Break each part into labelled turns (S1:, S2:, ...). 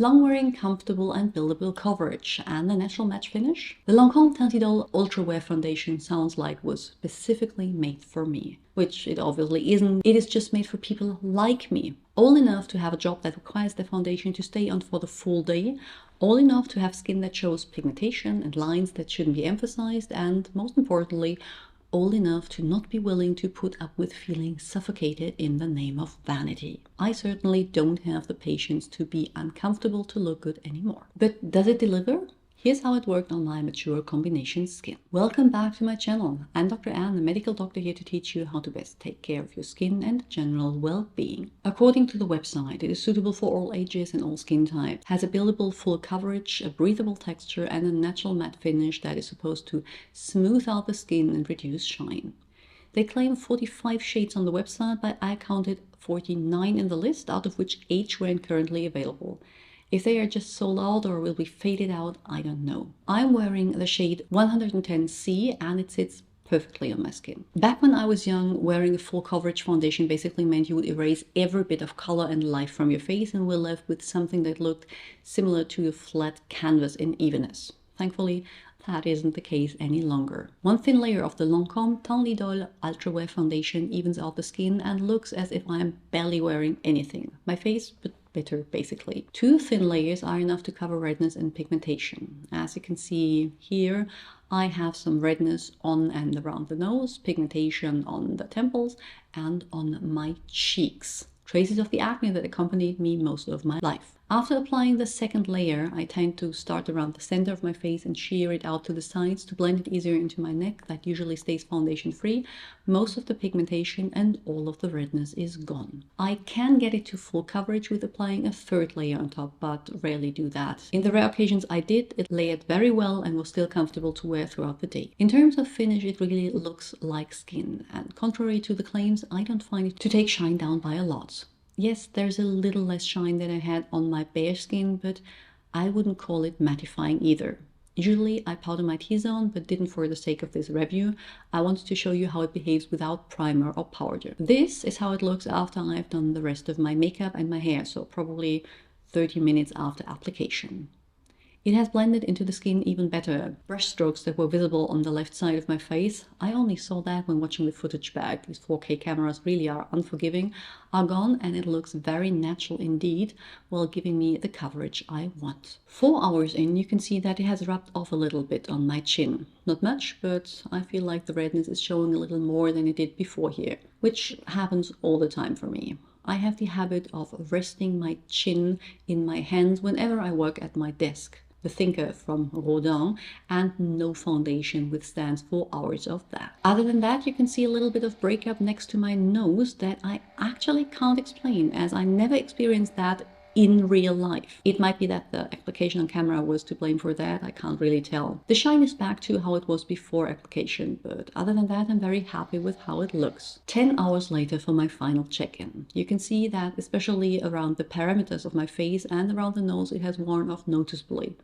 S1: Long-wearing, comfortable and buildable coverage, and a natural matte finish. The Lancome Teint Idole Ultra Wear Foundation sounds like was specifically made for me, which it obviously isn't. It is just made for people like me, old enough to have a job that requires the foundation to stay on for the full day, old enough to have skin that shows pigmentation and lines that shouldn't be emphasized, and most importantly, old enough to not be willing to put up with feeling suffocated in the name of vanity. I certainly don't have the patience to be uncomfortable to look good anymore. But does it deliver? Here's how it worked on my mature combination skin. Welcome back to my channel. I'm Dr. Anne, a medical doctor here to teach you how to best take care of your skin and general well-being. According to the website, it is suitable for all ages and all skin types, has a buildable full coverage, a breathable texture, and a natural matte finish that is supposed to smooth out the skin and reduce shine. They claim 45 shades on the website, but I counted 49 in the list, out of which 8 weren't currently available. If they are just sold out or will be faded out, I don't know. I'm wearing the shade 110C and it sits perfectly on my skin. Back when I was young, wearing a full coverage foundation basically meant you would erase every bit of color and life from your face and were left with something that looked similar to a flat canvas in evenness. Thankfully, that isn't the case any longer. One thin layer of the Lancome Teint Idole Ultra Wear Foundation evens out the skin and looks as if I am barely wearing anything. My face, but better basically. 2 thin layers are enough to cover redness and pigmentation. As you can see here, I have some redness on and around the nose, pigmentation on the temples and on my cheeks. Traces of the acne that accompanied me most of my life. After applying the second layer, I tend to start around the center of my face and shear it out to the sides to blend it easier into my neck. That usually stays foundation free. Most of the pigmentation and all of the redness is gone. I can get it to full coverage with applying a third layer on top, but rarely do that. In the rare occasions I did, it layered very well and was still comfortable to wear throughout the day. In terms of finish, it really looks like skin, and contrary to the claims, I don't find it to take shine down by a lot. Yes, there's a little less shine than I had on my bare skin, but I wouldn't call it mattifying either. Usually I powder my T-zone, but didn't for the sake of this review. I wanted to show you how it behaves without primer or powder. This is how it looks after I've done the rest of my makeup and my hair, so probably 30 minutes after application. It has blended into the skin even better. Brush strokes that were visible on the left side of my face, I only saw that when watching the footage back. These 4K cameras really are unforgiving, are gone, and it looks very natural indeed, while giving me the coverage I want. 4 hours in, you can see that it has rubbed off a little bit on my chin. Not much, but I feel like the redness is showing a little more than it did before here, which happens all the time for me. I have the habit of resting my chin in my hands whenever I work at my desk. The Thinker from Rodin, and no foundation withstands 4 hours of that. Other than that, you can see a little bit of breakup next to my nose that I actually can't explain, as I never experienced that in real life. It might be that the application on camera was to blame for that, I can't really tell. The shine is back to how it was before application, but other than that I'm very happy with how it looks. 10 hours later for my final check-in. You can see that especially around the perimeters of my face and around the nose it has worn off noticeably.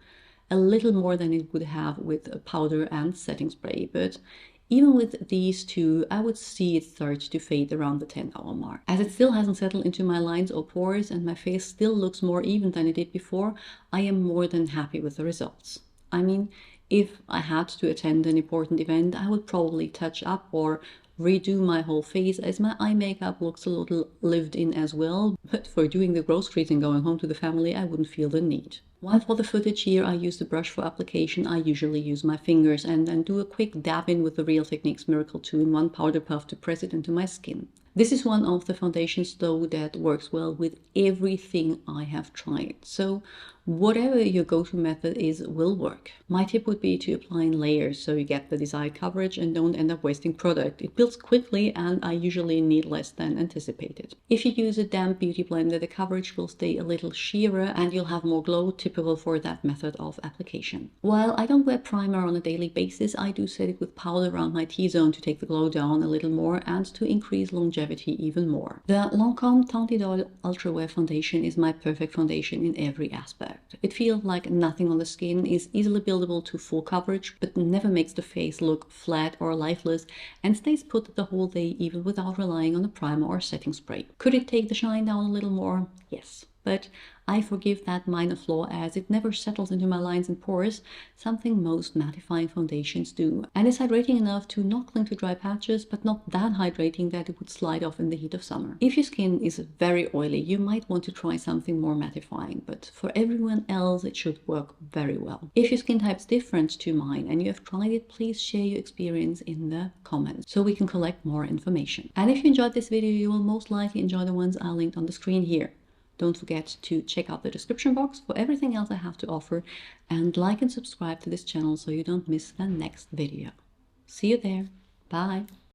S1: A little more than it would have with a powder and setting spray, but even with these two, I would see it start to fade around the 10-hour mark. As it still hasn't settled into my lines or pores and my face still looks more even than it did before, I am more than happy with the results. I mean, if I had to attend an important event, I would probably touch up or redo my whole face, as my eye makeup looks a little lived in as well, but for doing the groceries and going home to the family, I wouldn't feel the need. While for the footage here I use the brush for application, I usually use my fingers and then do a quick dab in with the Real Techniques Miracle 2-in-1 powder puff to press it into my skin. This is one of the foundations though that works well with everything I have tried, so whatever your go-to method is will work. My tip would be to apply in layers so you get the desired coverage and don't end up wasting product. It builds quickly and I usually need less than anticipated. If you use a damp beauty blender, the coverage will stay a little sheerer and you'll have more glow, typical for that method of application. While I don't wear primer on a daily basis, I do set it with powder around my T-zone to take the glow down a little more and to increase longevity even more. The Lancome Teint Idole Ultra Wear Foundation is my perfect foundation in every aspect. It feels like nothing on the skin, is easily buildable to full coverage, but never makes the face look flat or lifeless, and stays put the whole day even without relying on a primer or setting spray. Could it take the shine down a little more? Yes. but I forgive that minor flaw as it never settles into my lines and pores, something most mattifying foundations do. And it's hydrating enough to not cling to dry patches, but not that hydrating that it would slide off in the heat of summer. If your skin is very oily, you might want to try something more mattifying, but for everyone else it should work very well. If your skin type is different to mine and you have tried it, please share your experience in the comments so we can collect more information. And if you enjoyed this video, you will most likely enjoy the ones I linked on the screen here. Don't forget to check out the description box for everything else I have to offer, and like and subscribe to this channel so you don't miss the next video. See you there. Bye.